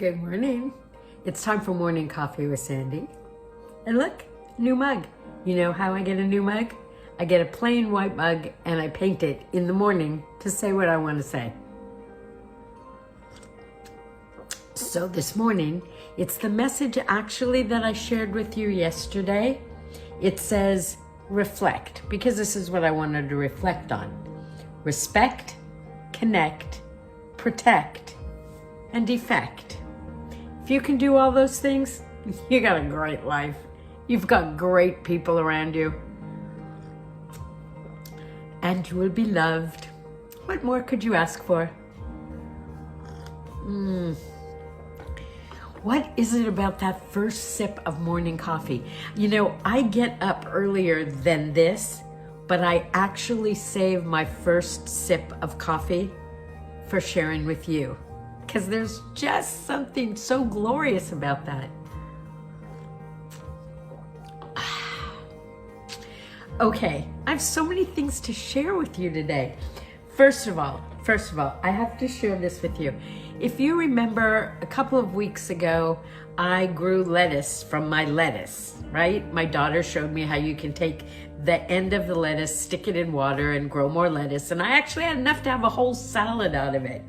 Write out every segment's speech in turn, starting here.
Good morning. It's time for morning coffee with Sandy. And look, new mug. You know how I get a new mug? I get a plain white mug and I paint it in the morning to say what I want to say. So this morning, it's the message actually that I shared with you yesterday. It says reflect, because this is what I wanted to reflect on. Respect, connect, protect, and defect. If you can do all those things, you got a great life. You've got great people around you. And you will be loved. What more could you ask for? What is it about that first sip of morning coffee? You know, I get up earlier than this, but I actually save my first sip of coffee for sharing with you, because there's just something so glorious about that. Okay, I have so many things to share with you today. First of all, I have to share this with you. If you remember, a couple of weeks ago, I grew lettuce from my lettuce, right? My daughter showed me how you can take the end of the lettuce, stick it in water, and grow more lettuce. And I actually had enough to have a whole salad out of it.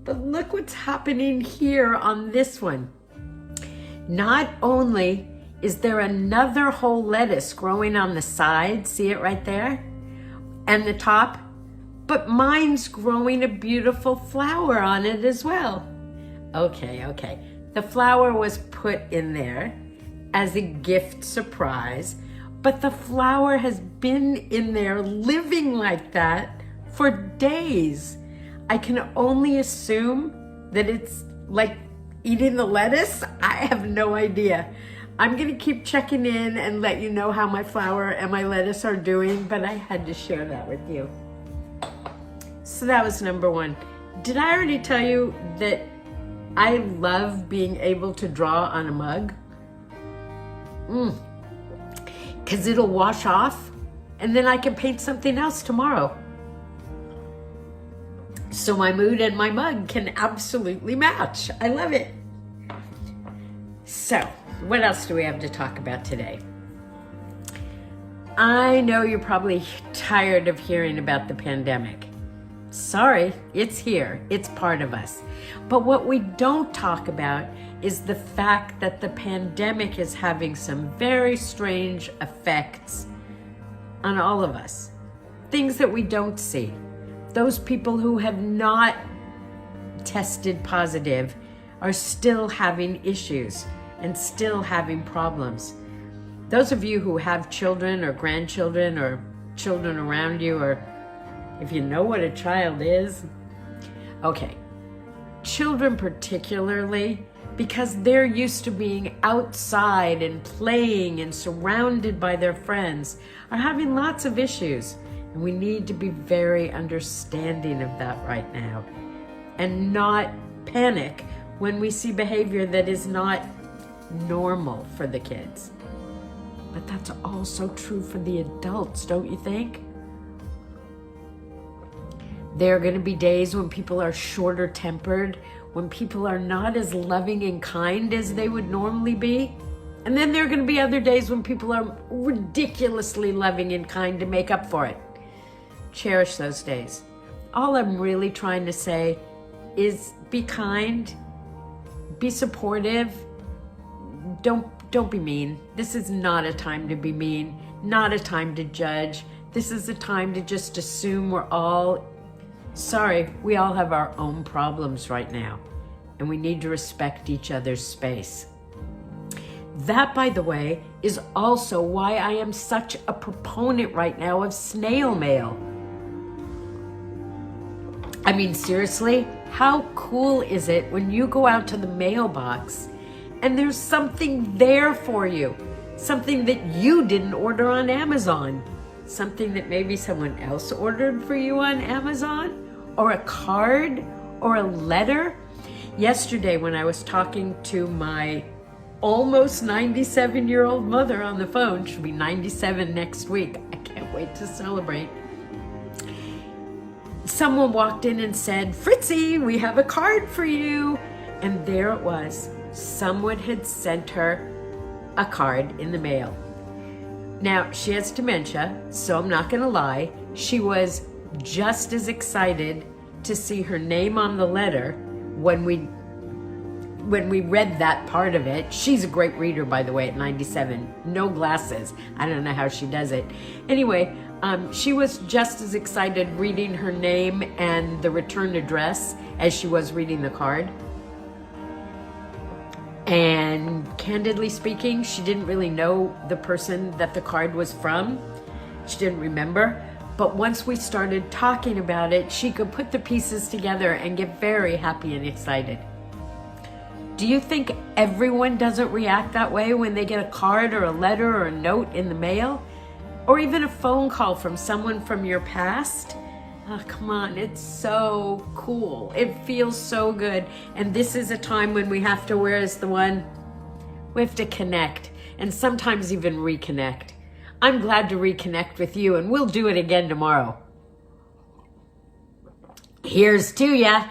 But look what's happening here on this one. Not only is there another whole lettuce growing on the side, see it right there, and the top, but mine's growing a beautiful flower on it as well. Okay. The flower was put in there as a gift surprise, but the flower has been in there living like that for days. I can only assume that it's like eating the lettuce. I have no idea. I'm gonna keep checking in and let you know how my flower and my lettuce are doing, but I had to share that with you. So that was number one. Did I already tell you that I love being able to draw on a mug? Because it'll wash off and then I can paint something else tomorrow. So my mood and my mug can absolutely match. I love it. So, what else do we have to talk about today? I know you're probably tired of hearing about the pandemic. Sorry, it's here. It's part of us. But what we don't talk about is the fact that the pandemic is having some very strange effects on all of us. Things that we don't see. Those people who have not tested positive are still having issues and still having problems. Those of you who have children or grandchildren or children around you, or if you know what a child is, okay. Children particularly, because they're used to being outside and playing and surrounded by their friends, are having lots of issues. And we need to be very understanding of that right now and not panic when we see behavior that is not normal for the kids. But that's also true for the adults, don't you think? There are going to be days when people are shorter tempered, when people are not as loving and kind as they would normally be. And then there are going to be other days when people are ridiculously loving and kind to make up for it. Cherish those days. All I'm really trying to say is be kind, be supportive. Don't be mean. This is not a time to be mean, not a time to judge. This is a time to just assume we're all sorry. We all have our own problems right now, and we need to respect each other's space. That, by the way, is also why I am such a proponent right now of snail mail. I mean, seriously, how cool is it when you go out to the mailbox and there's something there for you, something that you didn't order on Amazon, something that maybe someone else ordered for you on Amazon, or a card, or a letter. Yesterday when I was talking to my almost 97-year-old mother on the phone, she'll be 97 next week, I can't wait to celebrate. Someone walked in and said, "Fritzy, we have a card for you." And there it was. Someone had sent her a card in the mail. Now, she has dementia, so I'm not gonna lie. She was just as excited to see her name on the letter when we read that part of it. She's a great reader, by the way, at 97. No glasses. I don't know how she does it. Anyway, she was just as excited reading her name and the return address as she was reading the card. And candidly speaking, she didn't really know the person that the card was from. She didn't remember. But once we started talking about it, she could put the pieces together and get very happy and excited. Do you think everyone doesn't react that way when they get a card or a letter or a note in the mail? Or even a phone call from someone from your past? Oh, come on, it's so cool. It feels so good. And this is a time when we have to, where's the one? We have to connect and sometimes even reconnect. I'm glad to reconnect with you, and we'll do it again tomorrow. Here's to ya.